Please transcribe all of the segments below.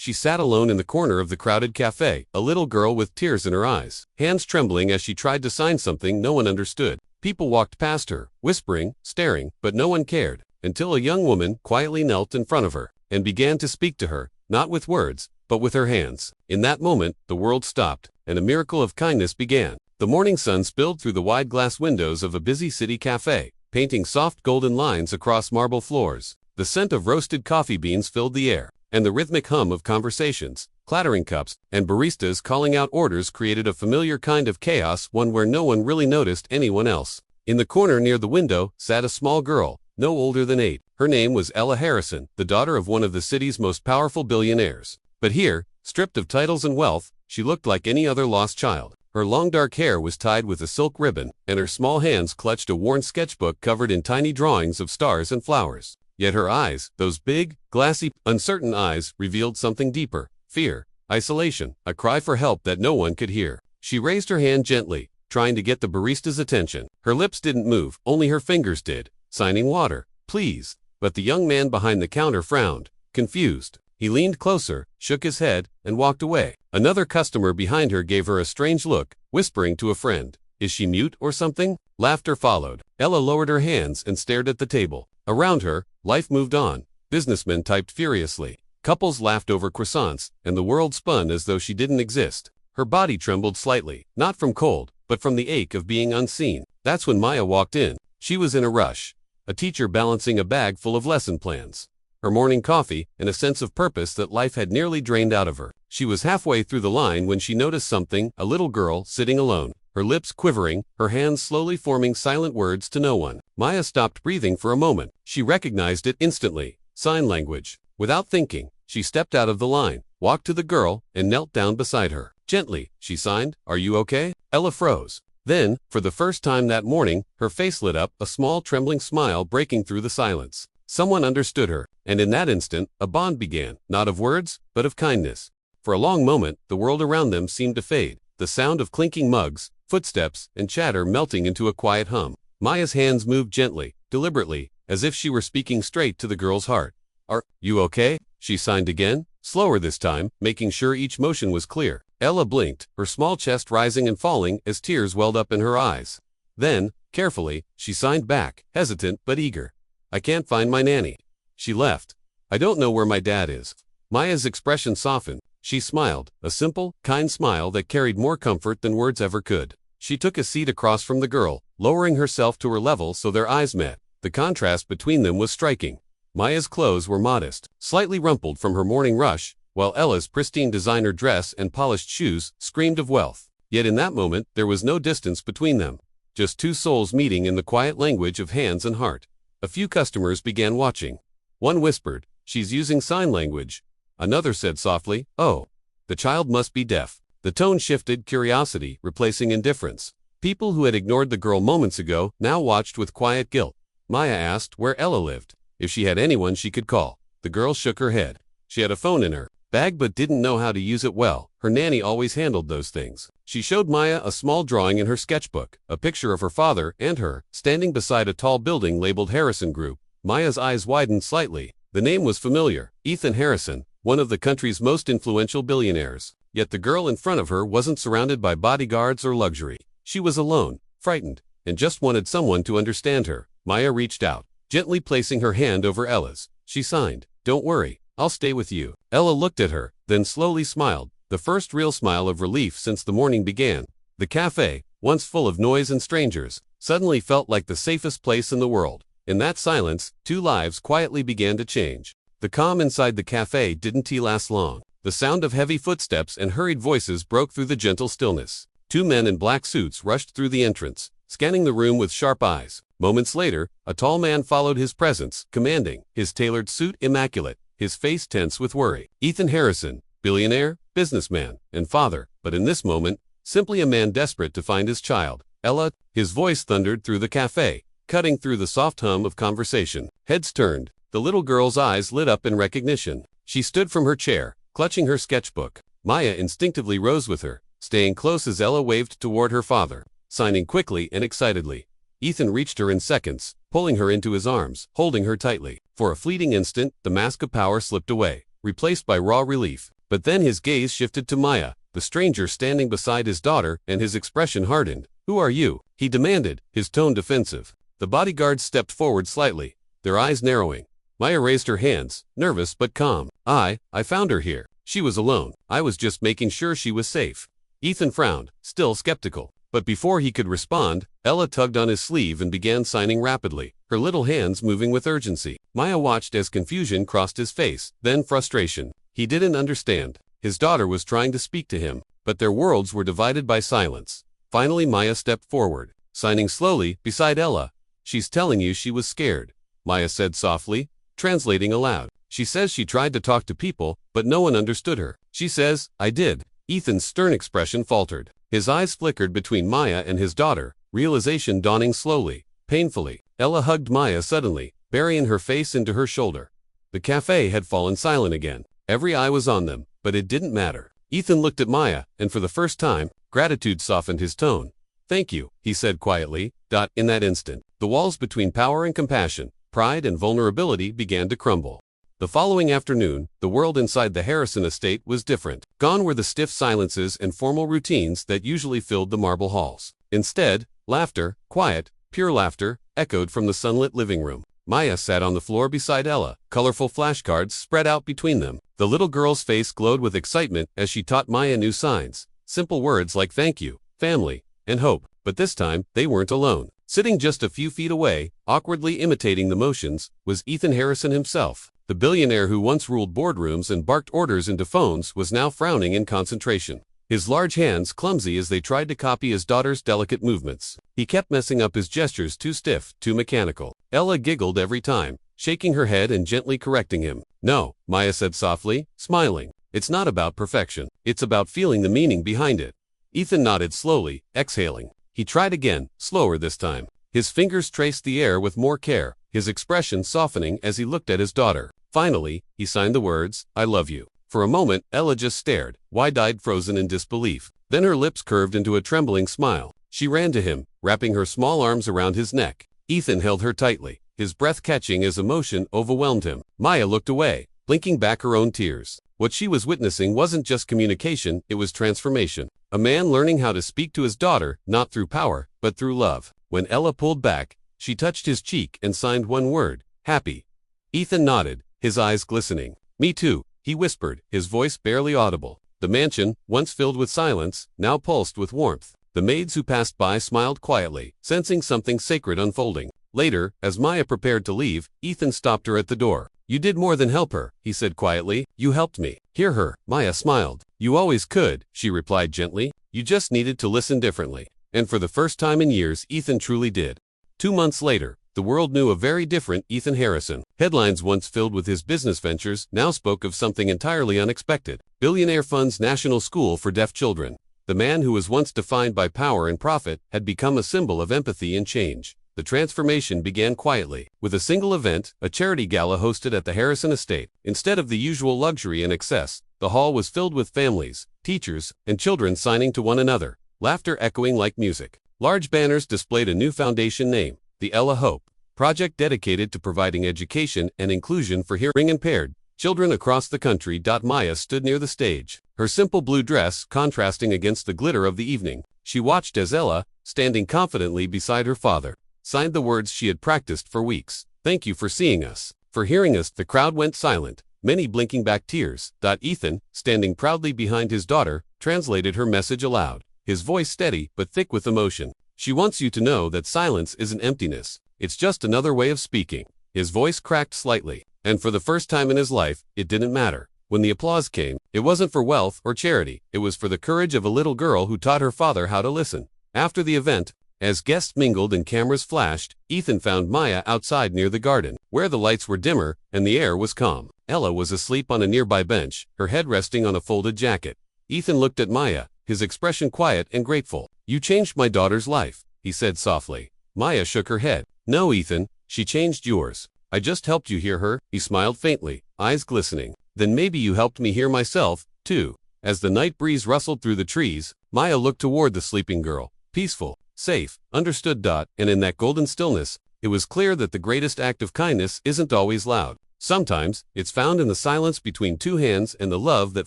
She sat alone in the corner of the crowded cafe, a little girl with tears in her eyes, hands trembling as she tried to sign something no one understood. People walked past her, whispering, staring, but no one cared, until a young woman quietly knelt in front of her and began to speak to her, not with words, but with her hands. In that moment, the world stopped, and a miracle of kindness began. The morning sun spilled through the wide glass windows of a busy city cafe, painting soft golden lines across marble floors. The scent of roasted coffee beans filled the air, and the rhythmic hum of conversations, clattering cups, and baristas calling out orders created a familiar kind of chaos, one where no one really noticed anyone else. In the corner near the window sat a small girl, no older than 8. Her name was Ella Harrison, the daughter of one of the city's most powerful billionaires. But here, stripped of titles and wealth, she looked like any other lost child. Her long dark hair was tied with a silk ribbon, and her small hands clutched a worn sketchbook covered in tiny drawings of stars and flowers. Yet her eyes, those big, glassy, uncertain eyes, revealed something deeper: fear, isolation, a cry for help that no one could hear. She raised her hand gently, trying to get the barista's attention. Her lips didn't move, only her fingers did, signing water, please. But the young man behind the counter frowned, confused. He leaned closer, shook his head, and walked away. Another customer behind her gave her a strange look, whispering to a friend, "Is she mute or something?" Laughter followed. Ella lowered her hands and stared at the table. Around her, life moved on. Businessmen typed furiously. Couples laughed over croissants, and the world spun as though she didn't exist. Her body trembled slightly, not from cold, but from the ache of being unseen. That's when Maya walked in. She was in a rush, a teacher balancing a bag full of lesson plans, her morning coffee, and a sense of purpose that life had nearly drained out of her. She was halfway through the line when she noticed something: a little girl sitting alone, her lips quivering, her hands slowly forming silent words to no one. Maya stopped breathing for a moment. She recognized it instantly: sign language. Without thinking, she stepped out of the line, walked to the girl, and knelt down beside her. Gently, she signed, "Are you okay?" Ella froze. Then, for the first time that morning, her face lit up, a small trembling smile breaking through the silence. Someone understood her, and in that instant, a bond began, not of words, but of kindness. For a long moment, the world around them seemed to fade, the sound of clinking mugs, footsteps, and chatter melting into a quiet hum. Maya's hands moved gently, deliberately, as if she were speaking straight to the girl's heart. "Are you okay?" she signed again, slower this time, making sure each motion was clear. Ella blinked, her small chest rising and falling as tears welled up in her eyes. Then, carefully, she signed back, hesitant but eager. "I can't find my nanny. She left. I don't know where my dad is." Maya's expression softened. She smiled, a simple, kind smile that carried more comfort than words ever could. She took a seat across from the girl, lowering herself to her level so their eyes met. The contrast between them was striking. Maya's clothes were modest, slightly rumpled from her morning rush, while Ella's pristine designer dress and polished shoes screamed of wealth. Yet in that moment, there was no distance between them. Just two souls meeting in the quiet language of hands and heart. A few customers began watching. One whispered, "She's using sign language." Another said softly, "Oh, the child must be deaf." The tone shifted, curiosity replacing indifference. People who had ignored the girl moments ago now watched with quiet guilt. Maya asked where Ella lived, if she had anyone she could call. The girl shook her head. She had a phone in her bag but didn't know how to use it well. Her nanny always handled those things. She showed Maya a small drawing in her sketchbook, a picture of her father and her, standing beside a tall building labeled Harrison Group. Maya's eyes widened slightly. The name was familiar: Ethan Harrison, one of the country's most influential billionaires. Yet the girl in front of her wasn't surrounded by bodyguards or luxury. She was alone, frightened, and just wanted someone to understand her. Maya reached out, gently placing her hand over Ella's. She signed, "Don't worry, I'll stay with you." Ella looked at her, then slowly smiled, the first real smile of relief since the morning began. The cafe, once full of noise and strangers, suddenly felt like the safest place in the world. In that silence, two lives quietly began to change. The calm inside the cafe didn't last long. The sound of heavy footsteps and hurried voices broke through the gentle stillness. Two men in black suits rushed through the entrance, scanning the room with sharp eyes. Moments later, a tall man followed his presence, commanding, his tailored suit immaculate, his face tense with worry. Ethan Harrison, billionaire, businessman, and father, but in this moment, simply a man desperate to find his child. "Ella," his voice thundered through the cafe, cutting through the soft hum of conversation. Heads turned. The little girl's eyes lit up in recognition. She stood from her chair, clutching her sketchbook. Maya instinctively rose with her, staying close as Ella waved toward her father, signing quickly and excitedly. Ethan reached her in seconds, pulling her into his arms, holding her tightly. For a fleeting instant, the mask of power slipped away. replaced by raw relief. But then his gaze shifted to Maya, the stranger standing beside his daughter, and his expression hardened. "Who are you?" he demanded, his tone defensive. The bodyguards stepped forward slightly, their eyes narrowing. Maya raised her hands, nervous but calm. I found her here. She was alone. I was just making sure she was safe." Ethan frowned, still skeptical. But before he could respond, Ella tugged on his sleeve and began signing rapidly, her little hands moving with urgency. Maya watched as confusion crossed his face, then frustration. He didn't understand. His daughter was trying to speak to him, but their worlds were divided by silence. Finally Maya stepped forward, signing slowly beside Ella. "She's telling you she was scared," Maya said softly, translating aloud. "She says she tried to talk to people, but no one understood her. She says, I did." Ethan's stern expression faltered. His eyes flickered between Maya and his daughter, realization dawning slowly, painfully. Ella hugged Maya suddenly, burying her face into her shoulder. The cafe had fallen silent again. Every eye was on them, but it didn't matter. Ethan looked at Maya, and for the first time, gratitude softened his tone. "Thank you," he said quietly. In that instant, the walls between power and compassion, pride and vulnerability began to crumble. The following afternoon, the world inside the Harrison estate was different. Gone were the stiff silences and formal routines that usually filled the marble halls. Instead, laughter, quiet, pure laughter, echoed from the sunlit living room. Maya sat on the floor beside Ella, colorful flashcards spread out between them. The little girl's face glowed with excitement as she taught Maya new signs, simple words like thank you, family, and hope. But this time, they weren't alone. Sitting just a few feet away, awkwardly imitating the motions, was Ethan Harrison himself. The billionaire who once ruled boardrooms and barked orders into phones was now frowning in concentration. His large hands clumsy as they tried to copy his daughter's delicate movements. He kept messing up his gestures too stiff, too mechanical. Ella giggled every time, shaking her head and gently correcting him. "No," Maya said softly, smiling. "It's not about perfection. It's about feeling the meaning behind it." Ethan nodded slowly, exhaling. He tried again, slower this time. His fingers traced the air with more care, his expression softening as he looked at his daughter. Finally, he signed the words, "I love you." For a moment, Ella just stared, wide-eyed, frozen in disbelief. Then her lips curved into a trembling smile. She ran to him, wrapping her small arms around his neck. Ethan held her tightly, his breath catching as emotion overwhelmed him. Maya looked away, blinking back her own tears. What she was witnessing wasn't just communication, it was transformation. A man learning how to speak to his daughter, not through power, but through love. When Ella pulled back, she touched his cheek and signed one word, happy. Ethan nodded, his eyes glistening. "Me too," he whispered, his voice barely audible. The mansion, once filled with silence, now pulsed with warmth. The maids who passed by smiled quietly, sensing something sacred unfolding. Later, as Maya prepared to leave, Ethan stopped her at the door. "You did more than help her," he said quietly. "You helped me hear her." Maya smiled. "You always could," she replied gently. "You just needed to listen differently." And for the first time in years, Ethan truly did. 2 months later, the world knew a very different Ethan Harrison. Headlines once filled with his business ventures now spoke of something entirely unexpected. Billionaire funds National School for Deaf Children. The man who was once defined by power and profit had become a symbol of empathy and change. The transformation began quietly, with a single event, a charity gala hosted at the Harrison estate. Instead of the usual luxury and excess, the hall was filled with families, teachers, and children signing to one another, laughter echoing like music. Large banners displayed a new foundation name, the Ella Hope Project, dedicated to providing education and inclusion for hearing-impaired children across the country. Maya stood near the stage, her simple blue dress contrasting against the glitter of the evening. She watched as Ella, standing confidently beside her father, signed the words she had practiced for weeks. "Thank you for seeing us, for hearing us." The crowd went silent, many blinking back tears. Ethan, standing proudly behind his daughter, translated her message aloud, his voice steady but thick with emotion. "She wants you to know that silence isn't emptiness. It's just another way of speaking." His voice cracked slightly, and for the first time in his life, it didn't matter. When the applause came, it wasn't for wealth or charity. It was for the courage of a little girl who taught her father how to listen. After the event, as guests mingled and cameras flashed, Ethan found Maya outside near the garden, where the lights were dimmer and the air was calm. Ella was asleep on a nearby bench, her head resting on a folded jacket. Ethan looked at Maya, his expression quiet and grateful. "You changed my daughter's life," he said softly. Maya shook her head. "No, Ethan, she changed yours. I just helped you hear her." He smiled faintly, eyes glistening. "Then maybe you helped me hear myself, too." As the night breeze rustled through the trees, Maya looked toward the sleeping girl, peaceful, safe, understood. And in that golden stillness, it was clear that the greatest act of kindness isn't always loud. Sometimes, it's found in the silence between two hands and the love that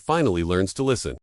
finally learns to listen.